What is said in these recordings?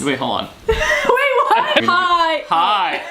Wait, hold on. Wait, what? Hi. Hi.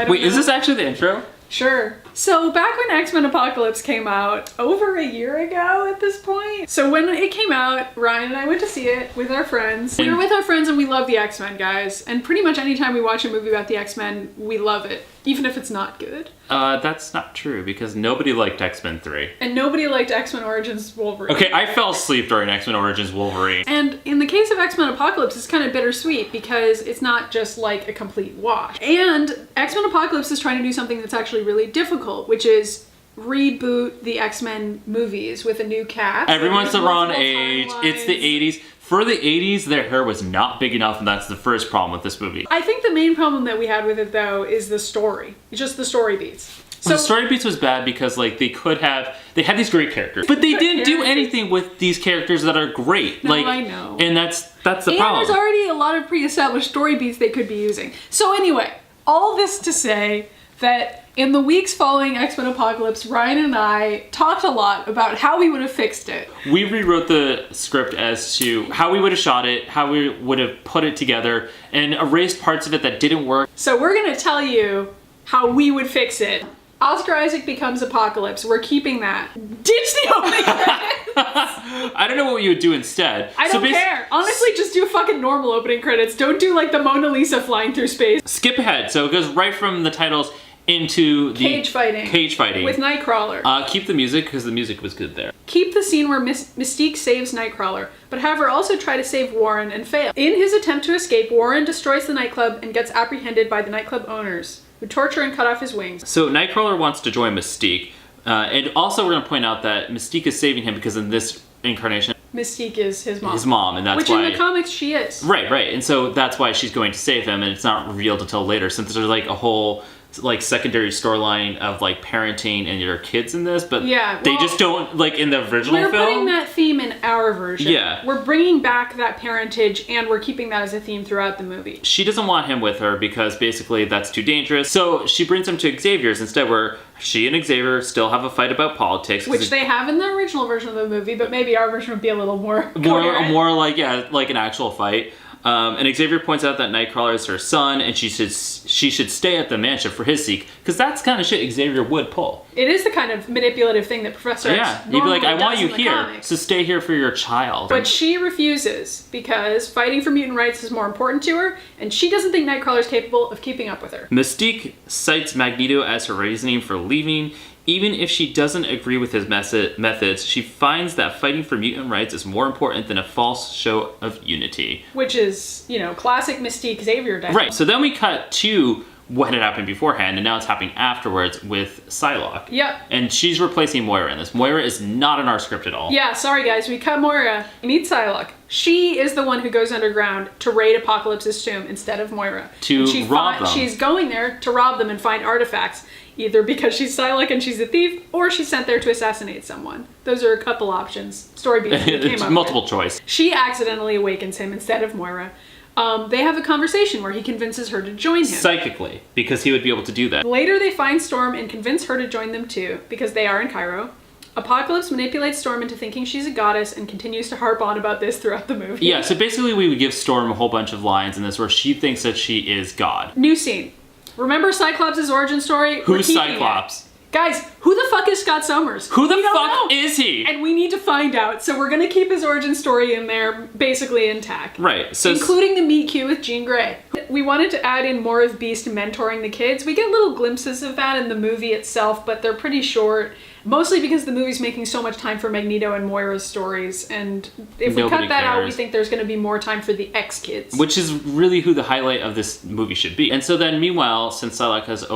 Wait, is this actually the intro? Sure. So back when X-Men Apocalypse came out, over a year ago at this point. So when it came out, Ryan and I went to see it with our friends. We were with our friends and we love the X-Men, guys. And pretty much anytime we watch a movie about the X-Men, we love it. Even if it's not good. That's not true because nobody liked X-Men 3. And nobody liked X-Men Origins Wolverine. Okay, I fell asleep during X-Men Origins Wolverine. And in the case of X-Men Apocalypse, it's kind of bittersweet because it's not just like a complete wash. And X-Men Apocalypse is trying to do something that's actually really difficult, which is reboot the X-Men movies with a new cast. Everyone's the wrong age. It's the 80s. For the 80s, their hair was not big enough, and that's the first problem with this movie. I think the main problem that we had with it, though, is the story. Just the story beats. So the story beats was bad because like they had these great characters, but they didn't do anything with these characters that are great. No, like, I know. And that's the problem. And there's already a lot of pre-established story beats they could be using. So anyway, all this to say that in the weeks following X-Men Apocalypse, Ryan and I talked a lot about how we would have fixed it. We rewrote the script as to how we would have shot it, how we would have put it together, and erased parts of it that didn't work. So we're gonna tell you how we would fix it. Oscar Isaac becomes Apocalypse. We're keeping that. Ditch the opening credits. I don't know what you would do instead. I don't care. Honestly, just do fucking normal opening credits. Don't do like the Mona Lisa flying through space. Skip ahead. So it goes right from the titles into the cage fighting with Nightcrawler. Keep the music because the music was good there. Keep the scene where Mystique saves Nightcrawler, but have her also try to save Warren and fail. In his attempt to escape, Warren destroys the nightclub and gets apprehended by the nightclub owners, who torture and cut off his wings. So Nightcrawler wants to join Mystique, and also we're going to point out that Mystique is saving him because in this incarnation, Mystique is his mom. His mom, and that's why... Which in the comics she is. Right, and so that's why she's going to save him, and it's not revealed until later, since there's like a whole like secondary storyline of like parenting and your kids in this, but yeah, they just don't, like in the original film. We're putting that theme in our version. Yeah. We're bringing back that parentage and we're keeping that as a theme throughout the movie. She doesn't want him with her because basically that's too dangerous. So she brings him to Xavier's instead, where she and Xavier still have a fight about politics. Which they have in the original version of the movie, but maybe our version would be a little more like, yeah, like an actual fight. And Xavier points out that Nightcrawler is her son, and she should stay at the mansion for his sake, because that's the kind of shit Xavier would pull. It is the kind of manipulative thing that Professor X he'd be like, I want you here, comics. so stay here for your child. But she refuses, because fighting for mutant rights is more important to her, and she doesn't think Nightcrawler is capable of keeping up with her. Mystique cites Magneto as her reasoning for leaving. Even if she doesn't agree with his methods, she finds that fighting for mutant rights is more important than a false show of unity. Which is, you know, classic Mystique Xavier dynamic. Right, so then we cut to what had happened beforehand, and now it's happening afterwards with Psylocke. Yep. And she's replacing Moira in this. Moira is not in our script at all. Yeah, sorry guys, we cut Moira. We need Psylocke. She is the one who goes underground to raid Apocalypse's tomb instead of Moira. To rob them. She's going there to rob them and find artifacts, either because she's Psylocke and she's a thief, or she's sent there to assassinate someone. Those are a couple options. Story beats we came up multiple with. choice. She accidentally awakens him instead of Moira. They have a conversation where he convinces her to join him. Psychically, because he would be able to do that. Later they find Storm and convince her to join them too, because they are in Cairo. Apocalypse manipulates Storm into thinking she's a goddess and continues to harp on about this throughout the movie. Yeah, so basically we would give Storm a whole bunch of lines in this where she thinks that she is God. New scene. Remember Cyclops' origin story? Who's Cyclops? Guys, who the fuck is Scott Summers? Who the fuck is he? And we need to find out, so we're gonna keep his origin story in there basically intact. Right. So including the meet cute with Jean Grey. We wanted to add in more of Beast mentoring the kids. We get little glimpses of that in the movie itself, but they're pretty short. Mostly because the movie's making so much time for Magneto and Moira's stories, and if we cut that out, we think there's going to be more time for the X-Kids. Which is really who the highlight of this movie should be. And so then, meanwhile, since Psylocke has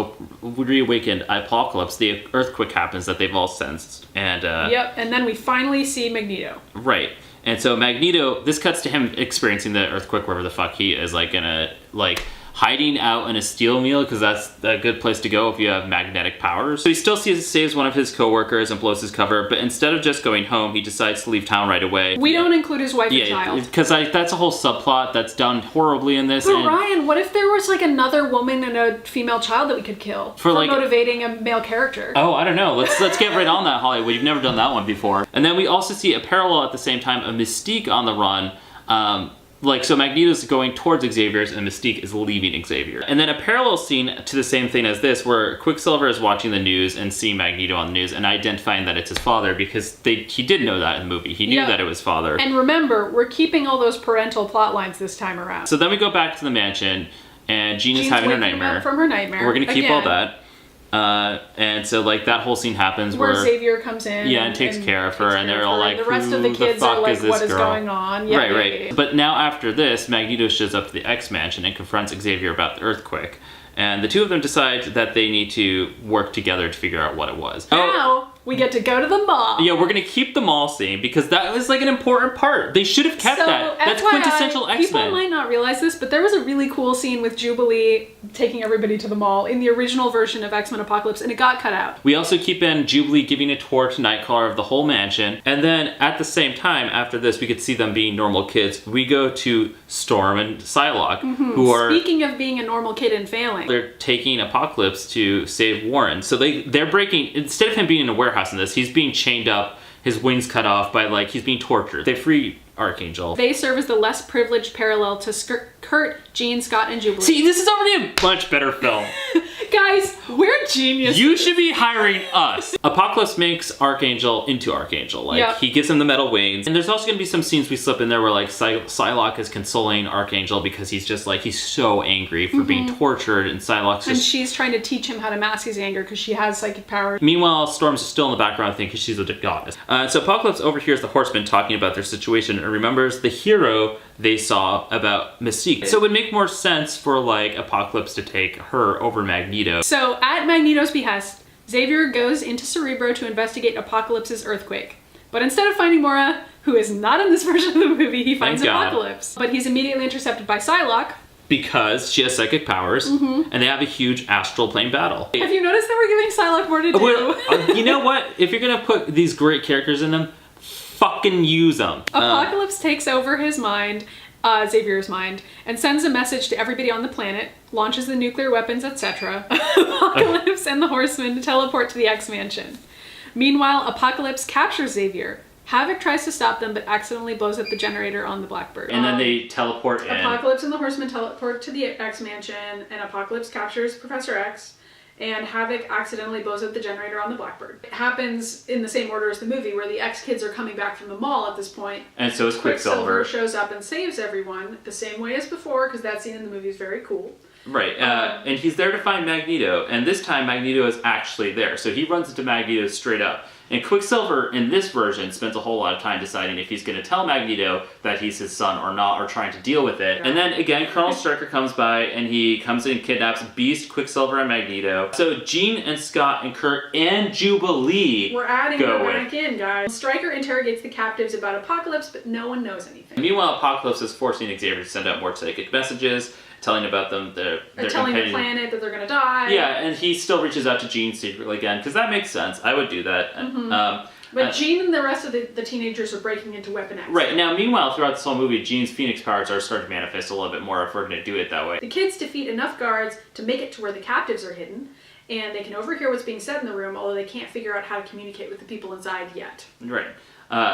reawakened Apocalypse, the earthquake happens that they've all sensed. And yep, and then we finally see Magneto. Right. And so Magneto, this cuts to him experiencing the earthquake wherever the fuck he is, like in a, like, hiding out in a steel mill, because that's a good place to go if you have magnetic powers. So he still saves one of his co-workers and blows his cover, but instead of just going home, he decides to leave town right away. We don't include his wife and child. Because that's a whole subplot that's done horribly in this. But Ryan, what if there was like another woman and a female child that we could kill for like motivating a male character? Oh, I don't know. Let's get right on that, Hollywood. You've never done that one before. And then we also see a parallel at the same time of Mystique on the run. Like, so Magneto's going towards Xavier's and Mystique is leaving Xavier. And then a parallel scene to the same thing as this, where Quicksilver is watching the news and seeing Magneto on the news and identifying that it's his father, because he did know that in the movie. He knew that it was father. And remember, we're keeping all those parental plot lines this time around. So then we go back to the mansion, and Jean is having her nightmare. From her nightmare. We're gonna keep all that. And so like that whole scene happens where Xavier comes in and takes care of her, and they're all like, the rest of the kids are like, what is going on? Yeah, right. But now after this, Magneto shows up to the X Mansion and confronts Xavier about the earthquake, and the two of them decide that they need to work together to figure out what it was. Now we get to go to the mall. Yeah, we're gonna keep the mall scene because that was like an important part. They should have kept that. That's quintessential X-Men. People might not realize this, but there was a really cool scene with Jubilee taking everybody to the mall in the original version of X-Men Apocalypse, and it got cut out. We also keep in Jubilee giving a tour to Nightcrawler of the whole mansion, and then at the same time, after this, we could see them being normal kids. We go to Storm and Psylocke, who are... Speaking of being a normal kid and failing. They're taking Apocalypse to save Warren. So they're breaking... Instead of him being in a warehouse in this, he's being chained up, his wings cut off by, like, he's being tortured. They free Archangel. They serve as the less privileged parallel to Kurt, Jean, Scott, and Jubilee. See, this is already a much better film. Guys, we're geniuses. You should be hiring us. Apocalypse makes Archangel into Archangel. Like, he gives him the metal wings. And there's also going to be some scenes we slip in there where, like, Psylocke is consoling Archangel because he's just, like, he's so angry for being tortured, and Psylocke's just... And she's trying to teach him how to mask his anger because she has psychic powers. Meanwhile, Storm's still in the background thinking she's a goddess. So Apocalypse overhears the Horsemen talking about their situation and remembers the hero they saw about Mystique. So it would make more sense for, like, Apocalypse to take her over Magneto. So at Magneto's behest, Xavier goes into Cerebro to investigate Apocalypse's earthquake. But instead of finding Mora, who is not in this version of the movie, he finds Apocalypse. But he's immediately intercepted by Psylocke. Because she has psychic powers, and they have a huge astral plane battle. Have you noticed that we're giving Psylocke more to do? Well, you know what? If you're gonna put these great characters in them, fucking use them. Apocalypse takes over his mind, Xavier's mind, and sends a message to everybody on the planet, launches the nuclear weapons, etc. Apocalypse and the Horsemen teleport to the X-Mansion. Meanwhile, Apocalypse captures Xavier. Havoc tries to stop them, but accidentally blows up the generator on the Blackbird. And then they teleport in. Apocalypse and the Horsemen teleport to the X-Mansion, and Apocalypse captures Professor X, and Havoc accidentally blows up the generator on the Blackbird. It happens in the same order as the movie, where the X-Kids are coming back from the mall at this point. And so is Quicksilver. Shows up and saves everyone, the same way as before, because that scene in the movie is very cool. Right, and he's there to find Magneto, and this time Magneto is actually there, so he runs into Magneto straight up. And Quicksilver, in this version, spends a whole lot of time deciding if he's going to tell Magneto that he's his son or not, or trying to deal with it. Yeah. And then, again, Colonel Stryker comes by, and he comes in and kidnaps Beast, Quicksilver, and Magneto. So Jean and Scott and Kurt and Jubilee We're adding her back in, guys. Stryker interrogates the captives about Apocalypse, but no one knows anything. Meanwhile, Apocalypse is forcing Xavier to send out more psychic messages, telling about them they're telling the planet that they're gonna die. Yeah, and he still reaches out to Jean secretly again, because that makes sense. I would do that. But Jean and the rest of the teenagers are breaking into Weapon X. Right, now meanwhile, throughout this whole movie, Jean's Phoenix powers are starting to manifest a little bit more if we're going to do it that way. The kids defeat enough guards to make it to where the captives are hidden, and they can overhear what's being said in the room, although they can't figure out how to communicate with the people inside yet. Right.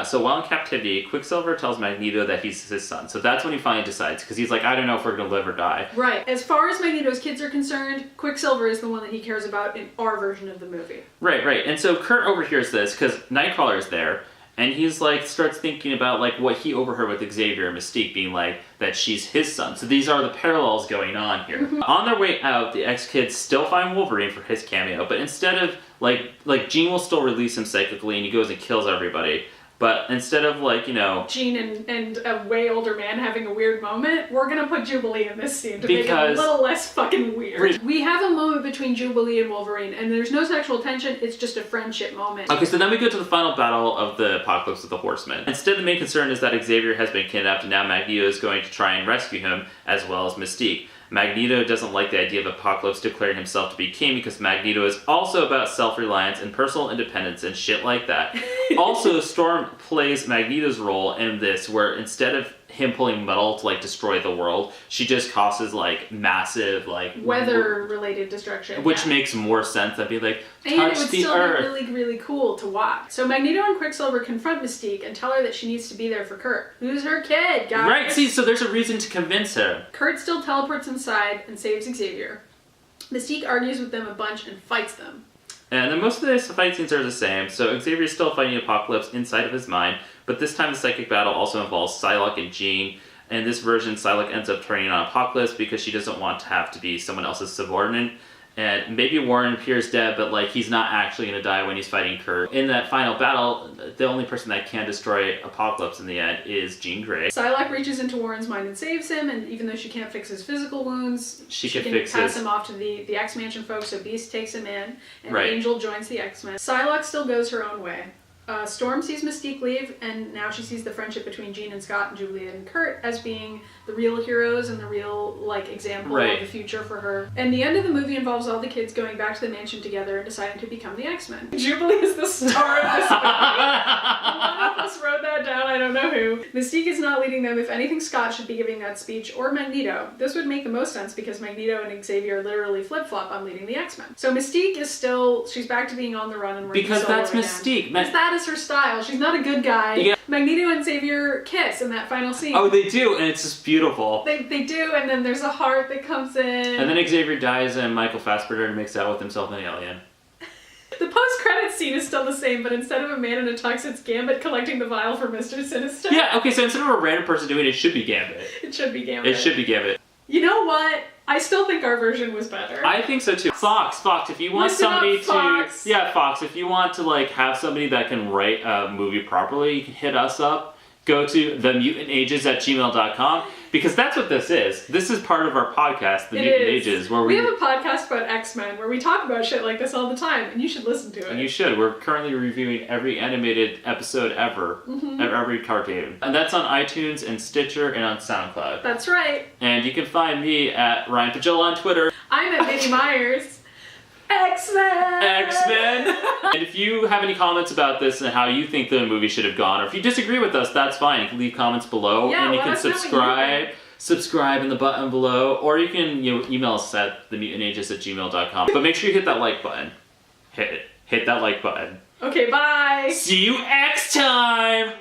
So while in captivity, Quicksilver tells Magneto that he's his son. So that's when he finally decides, because he's like, I don't know if we're going to live or die. Right. As far as Magneto's kids are concerned, Quicksilver is the one that he cares about in our version of the movie. Right. And so Kurt overhears this, because Nightcrawler is there, and he's like, starts thinking about like what he overheard with Xavier and Mystique being like, that she's his son. So these are the parallels going on here. On their way out, the X-Kids still find Wolverine for his cameo, but instead of, like Jean will still release him psychically, and he goes and kills everybody. But instead of, like, you know... Jean and a way older man having a weird moment, we're gonna put Jubilee in this scene to make it a little less fucking weird. We have a moment between Jubilee and Wolverine, and there's no sexual tension, it's just a friendship moment. Okay, so then we go to the final battle of the Apocalypse with the Horsemen. Instead, the main concern is that Xavier has been kidnapped, and now Magneto is going to try and rescue him, as well as Mystique. Magneto doesn't like the idea of Apocalypse declaring himself to be king because Magneto is also about self-reliance and personal independence and shit like that. Also, Storm plays Magneto's role in this, where instead of him pulling metal to like destroy the world. She just causes like massive like weather-related destruction, which makes more sense than be like touch and it would the still earth. be really, really cool to watch. So Magneto and Quicksilver confront Mystique and tell her that she needs to be there for Kurt, who's her kid, guys. Right. See, so there's a reason to convince her. Kurt still teleports inside and saves Xavier. Mystique argues with them a bunch and fights them. And then most of the fight scenes are the same. So Xavier's still fighting Apocalypse inside of his mind, but this time the psychic battle also involves Psylocke and Jean. In this version, Psylocke ends up turning on Apocalypse because she doesn't want to have to be someone else's subordinate. And maybe Warren appears dead, but like he's not actually going to die when he's fighting Kurt. In that final battle, the only person that can destroy Apocalypse in the end is Jean Grey. Psylocke reaches into Warren's mind and saves him, and even though she can't fix his physical wounds, she can pass him off to the X-Mansion folks, so Beast takes him in, and Angel joins the X-Men. Psylocke still goes her own way. Storm sees Mystique leave, and now she sees the friendship between Jean and Scott and Juliet and Kurt as being the real heroes and the real, like, example of the future for her. And the end of the movie involves all the kids going back to the mansion together and deciding to become the X-Men. Jubilee is the star of this movie. One of us wrote that down, I don't know who. Mystique is not leading them. If anything, Scott should be giving that speech, or Magneto. This would make the most sense because Magneto and Xavier literally flip-flop on leading the X-Men. So Mystique is still, she's back to being on the run and working because solo that's again. Mystique. Because that is her style. She's not a good guy. Yeah. Magneto and Xavier kiss in that final scene. Oh, they do, and it's just beautiful. They do, and then there's a heart that comes in. And then Xavier dies, and Michael Fassbender makes out with himself and an alien. The post-credits scene is still the same, but instead of a man in a tux, it's Gambit collecting the vial for Mr. Sinister. Yeah, okay, so instead of a random person doing it, it should be Gambit. It should be Gambit. It should be Gambit. You know what? I still think our version was better. I think so too. Fox, if you want somebody Fox. Yeah, Fox, if you want to like have somebody that can write a movie properly, you can hit us up. Go to themutantages@gmail.com because that's what this is. This is part of our podcast, The Mutant Ages, where we have a podcast about X-Men where we talk about shit like this all the time, and you should listen to it. And you should. We're currently reviewing every animated episode ever, every cartoon. And that's on iTunes and Stitcher and on SoundCloud. That's right. And you can find me at Ryan Pagilla on Twitter. I'm at Minnie Myers. X-Men! And if you have any comments about this and how you think the movie should have gone, or if you disagree with us, that's fine. You can leave comments below, and you can subscribe in the button below, or you can email us at themutantages@gmail.com. But make sure you hit that like button. Hit that like button. Okay, bye! See you next time!